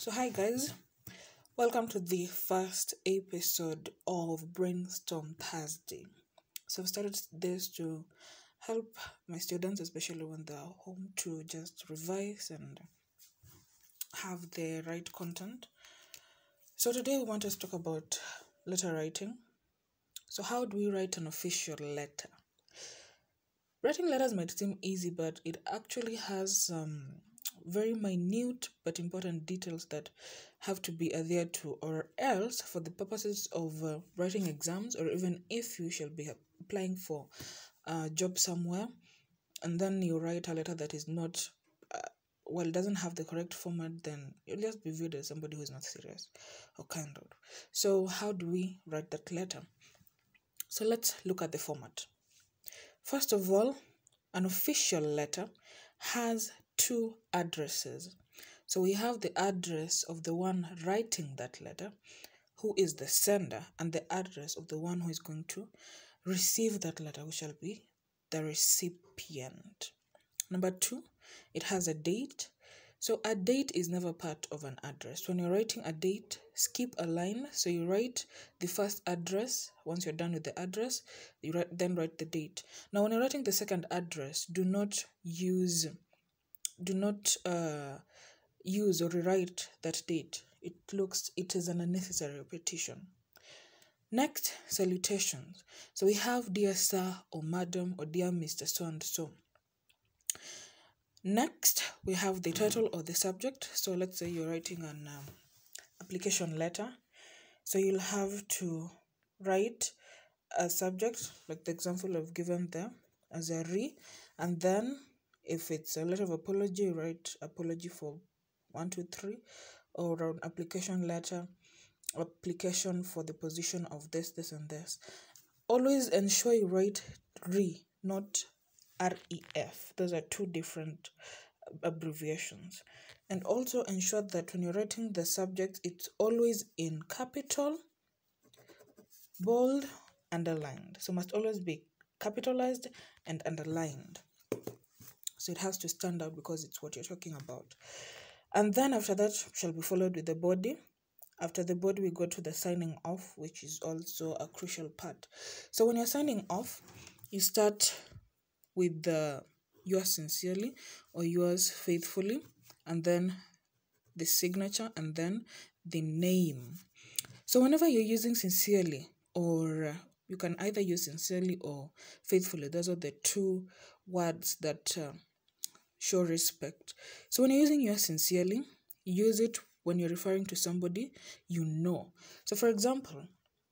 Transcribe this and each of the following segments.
So hi guys, welcome to the first episode of Brainstorm Thursday. So I've started this to help my students, especially when they're home, to just revise and have the right content. So today we want to talk about letter writing. So how do we write an official letter? Writing letters might seem easy, but it actually has some very minute but important details that have to be adhered to, or else for the purposes of writing exams, or even if you shall be applying for a job somewhere and then you write a letter that is not doesn't have the correct format, then you'll just be viewed as somebody who is not serious or kind of. So how do we write that letter? So let's look at the format. First of all, an official letter has two addresses. So we have the address of the one writing that letter, who is the sender, and the address of the one who is going to receive that letter, which shall be the recipient. Number two, it has a date. So a date is never part of an address. When you're writing a date, skip a line. So you write the first address. Once you're done with the address, then write the date. Now, when you're writing the second address, do not use or rewrite that date. It is an unnecessary repetition. Next, salutations. So we have dear sir or madam or dear Mr. So and so. Next, we have the title or the subject. So let's say you're writing an application letter. So you'll have to write a subject, like the example I've given there, as a re, and then if it's a letter of apology, write apology for 1, 2, 3, or an application letter, application for the position of this, and this. Always ensure you write re, not REF. Those are two different abbreviations. And also ensure that when you're writing the subject, it's always in capital, bold, underlined. So must always be capitalized and underlined. So it has to stand out because it's what you're talking about. And then after that shall be followed with the body. After the body, we go to the signing off, which is also a crucial part. So when you're signing off, you start with yours sincerely or yours faithfully, and then the signature, and then the name. So whenever you're using sincerely, or you can either use sincerely or faithfully, those are the two words that show respect. So when you're using yours sincerely, use it when you're referring to somebody you know. So for example,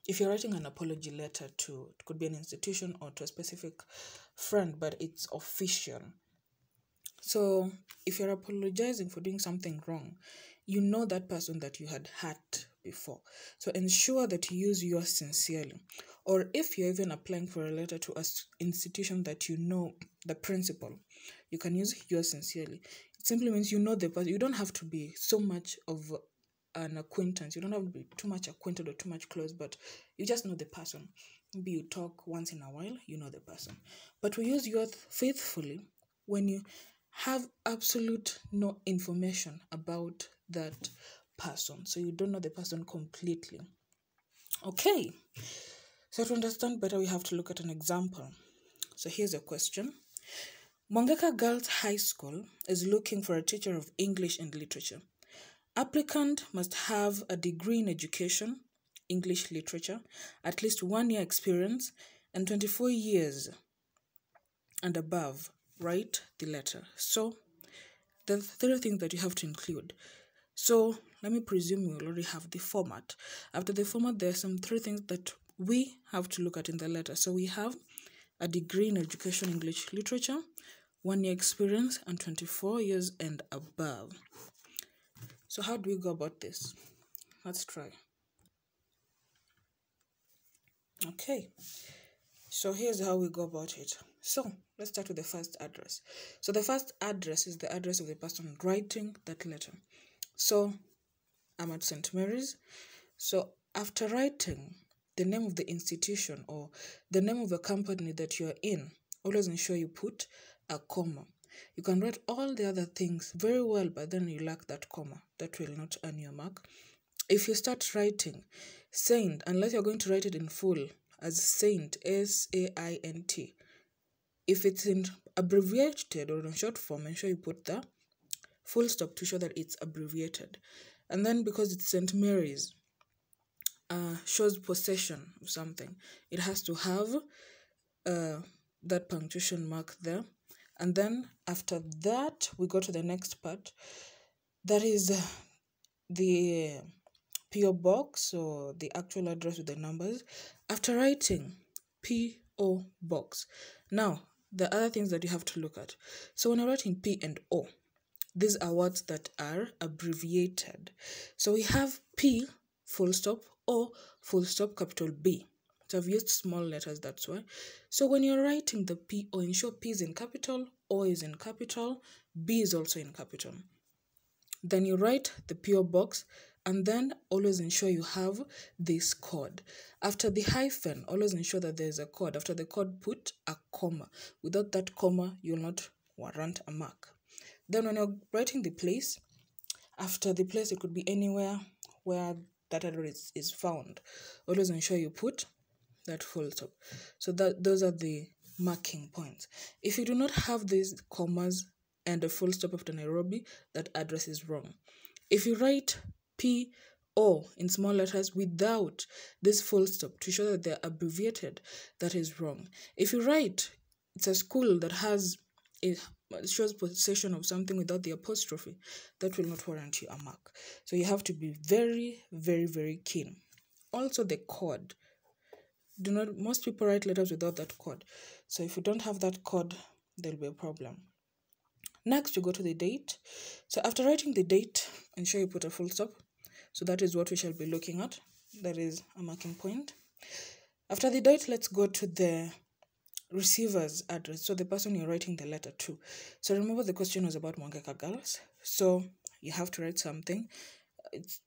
if you're writing an apology letter it could be an institution or to a specific friend, but it's official. So if you're apologizing for doing something wrong, you know that person that you had hurt before. So ensure that you use yours sincerely. Or if you're even applying for a letter to an institution that you know the principal, you can use yours sincerely. It simply means you know the person. You don't have to be so much of an acquaintance. You don't have to be too much acquainted or too much close, but you just know the person. Maybe you talk once in a while, you know the person. But we use yours faithfully when you have absolute no information about that person. So you don't know the person completely. Okay. So to understand better, we have to look at an example. So here's a question. Mwangeka Girls High School is looking for a teacher of English and literature. Applicant must have a degree in education, English literature, at least 1 year experience, and 24 years and above. Write the letter. So the 3 things that you have to include. So let me presume you already have the format. After the format, there are some 3 things that we have to look at in the letter. So we have a degree in education, English literature, 1 year experience, and 24 years and above. So how do we go about this? Let's try. Okay. So here's how we go about it. So let's start with the first address. So the first address is the address of the person writing that letter. So I'm at St. Mary's. So after writing the name of the institution or the name of the company that you're in, always ensure you put a comma. You can write all the other things very well, but then you lack that comma. That will not earn your mark. If you start writing saint, unless you're going to write it in full as saint, S-A-I-N-T, if it's in abbreviated or in short form, ensure you put the full stop to show that it's abbreviated. And then because it's St. Mary's, shows possession of something, it has to have that punctuation mark there. And then after that, we go to the next part. That is the PO box, or the actual address with the numbers. After writing PO box, now the other things that you have to look at. So when you're writing P and O, these are words that are abbreviated. So we have P, full stop, O, full stop, capital B. So I've used small letters, that's why. So when you're writing the PO, ensure P is in capital, O is in capital, B is also in capital. Then you write the PO box, and then always ensure you have this code. After the hyphen, always ensure that there's a code. After the code, put a comma. Without that comma, you'll not warrant a mark. Then when you're writing the place, after the place, it could be anywhere where that address is found. Always ensure you put that full stop. So those are the marking points. If you do not have these commas and a full stop after Nairobi, that address is wrong. If you write P-O in small letters without this full stop to show that they're abbreviated, that is wrong. If you write, it's a school that has it shows possession of something without the apostrophe, that will not warrant you a mark. So you have to be very, very, very keen. Also the code. Most people write letters without that code. So if you don't have that code, there'll be a problem. Next, you go to the date. So after writing the date, ensure you put a full stop. So that is what we shall be looking at. That is a marking point. After the date, let's go to the receiver's address. So the person you're writing the letter to. So remember the question was about Mwangeka Girls. So you have to write something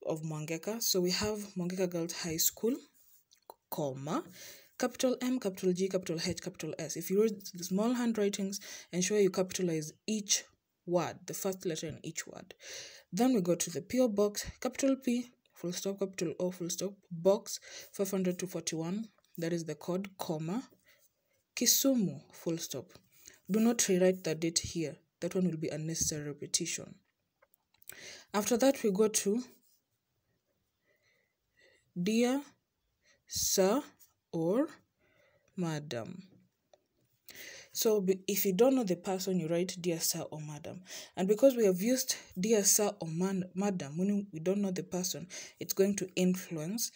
of Mwangeka. So we have Mwangeka Girls High School, comma, capital M, capital G, capital H, capital S. If you read the small handwritings, ensure you capitalize each word, the first letter in each word. Then we go to the PO box, capital P, full stop, capital O, full stop, box 500-41, that is the code, comma, Kisumu, full stop. Do not rewrite the date here. That one will be unnecessary repetition. After that, we go to Dear Sir or Madam. So if you don't know the person, you write Dear Sir or Madam. And because we have used Dear Sir or Madam, when we don't know the person, it's going to influence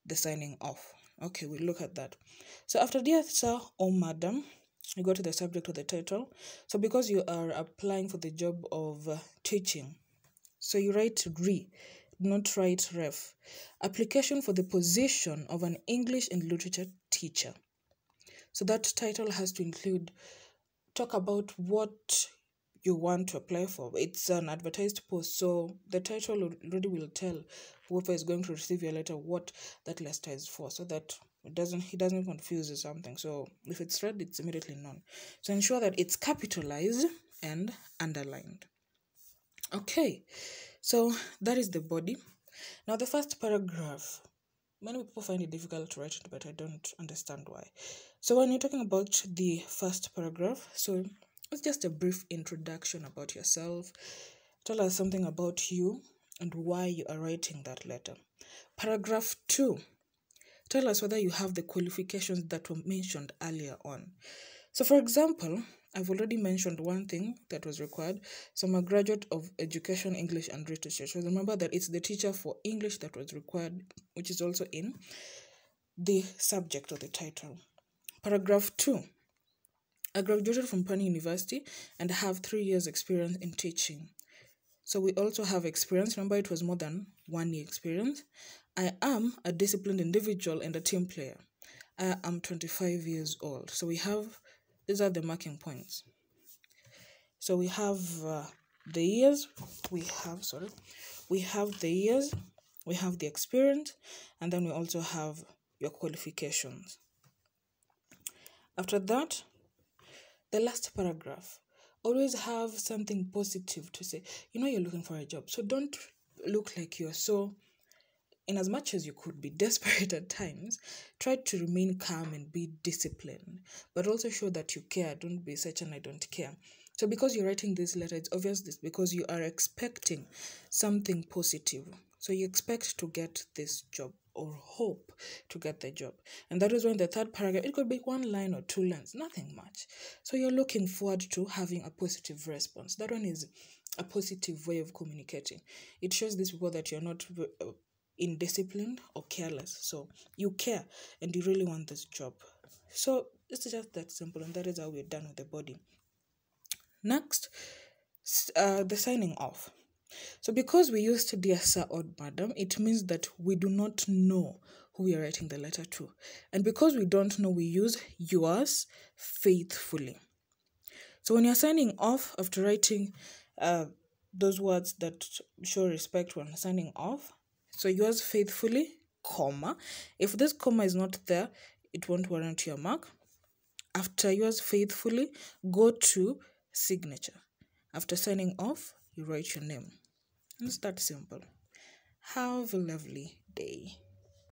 the signing off. Okay, we'll look at that. So after Dear Sir or Madam, you go to the subject or the title. So because you are applying for the job of teaching, so you write RE, not write ref. Application for the position of an English and literature teacher. So that title has to include, talk about what you want to apply for. It's an advertised post, so the title already will tell whoever is going to receive your letter what that letter is for, so that he doesn't confuse or something. So if it's red, it's immediately known. So ensure that it's capitalized and underlined. Okay, so that is the body. Now the first paragraph, many people find it difficult to write it, but I don't understand why. So when you're talking about the first paragraph, so it's just a brief introduction about yourself. Tell us something about you and why you are writing that letter. Paragraph 2, tell us whether you have the qualifications that were mentioned earlier on. So for example, I've already mentioned one thing that was required. So I'm a graduate of Education, English and Literature. So remember that it's the teacher for English that was required, which is also in the subject or the title. Paragraph 2, I graduated from Pani University and have 3 years experience in teaching. So we also have experience. Remember, it was more than 1 year experience. I am a disciplined individual and a team player. I am 25 years old. So these are the marking points. So we have the years, we have the years, we have the experience, and then we also have your qualifications. After that, the last paragraph, always have something positive to say. You're looking for a job, so don't look like you're so, in as much as you could be desperate at times, try to remain calm and be disciplined, but also show that you care. Don't be such an I don't care. So because you're writing this letter, it's obvious this because you are expecting something positive. So you expect to get this job or hope to get the job. And that is when the third paragraph, it could be 1 line or 2 lines, nothing much. So you're looking forward to having a positive response. That one is a positive way of communicating. It shows these people that you're not indisciplined or careless. So you care and you really want this job. So it's just that simple, and that is how we're done with the body. Next, the signing off. So because we used dear sir or madam, it means that we do not know who we are writing the letter to. And because we don't know, we use yours faithfully. So when you're signing off after writing those words that show respect when signing off, so yours faithfully, comma. If this comma is not there, it won't warrant your mark. After yours faithfully, go to signature. After signing off, you write your name. It's that simple. Have a lovely day.